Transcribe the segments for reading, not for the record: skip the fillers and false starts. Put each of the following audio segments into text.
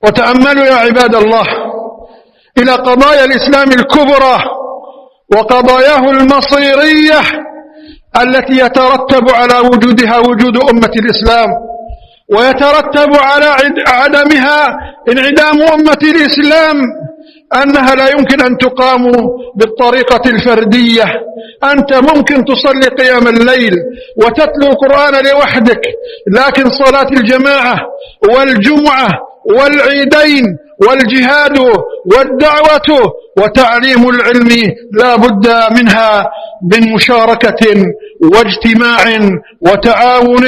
وتأملوا يا عباد الله إلى قضايا الإسلام الكبرى وقضاياه المصيرية التي يترتب على وجودها وجود أمة الإسلام، ويترتب على عدمها انعدام أمة الإسلام، أنها لا يمكن أن تقام بالطريقة الفردية. أنت ممكن تصلي قيام الليل وتتلو القرآن لوحدك، لكن صلاة الجماعة والجمعة والعيدين والجهاد والدعوة وتعليم العلم لا بد منها من مشاركة واجتماع وتعاون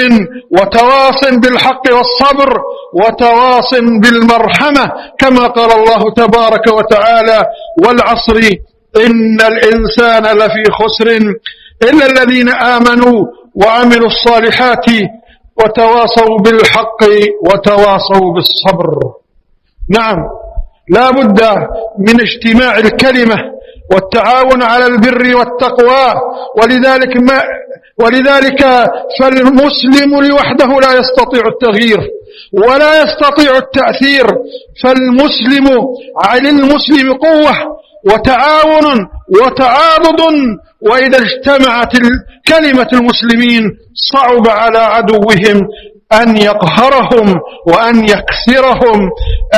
وتواص بالحق والصبر وتواص بالمرحمة، كما قال الله تبارك وتعالى: والعصر إن الإنسان لفي خسر إلا الذين آمنوا وعملوا الصالحات وتواصوا بالحق وتواصوا بالصبر. نعم، لا بد من اجتماع الكلمة والتعاون على البر والتقوى، ولذلك فالمسلم لوحده لا يستطيع التغيير ولا يستطيع التأثير، على المسلم قوة وتعاون وتعاضد، وإذا اجتمعت كلمة المسلمين صعب على عدوهم أن يقهرهم وأن يكسرهم.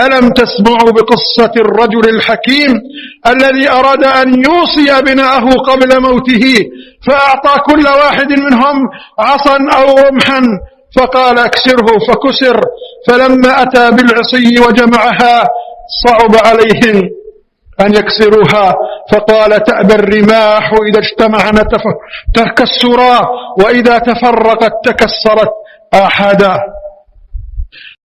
ألم تسمعوا بقصة الرجل الحكيم الذي أراد أن يوصي أبناءه قبل موته، فأعطى كل واحد منهم عصا أو رمحا فقال: اكسره، فكسر. فلما أتى بالعصي وجمعها صعب عليهم أن يكسروها، فقال: تأبى الرماح إذا اجتمعنا تكسرا، وإذا تفرقت تكسرت آحادا.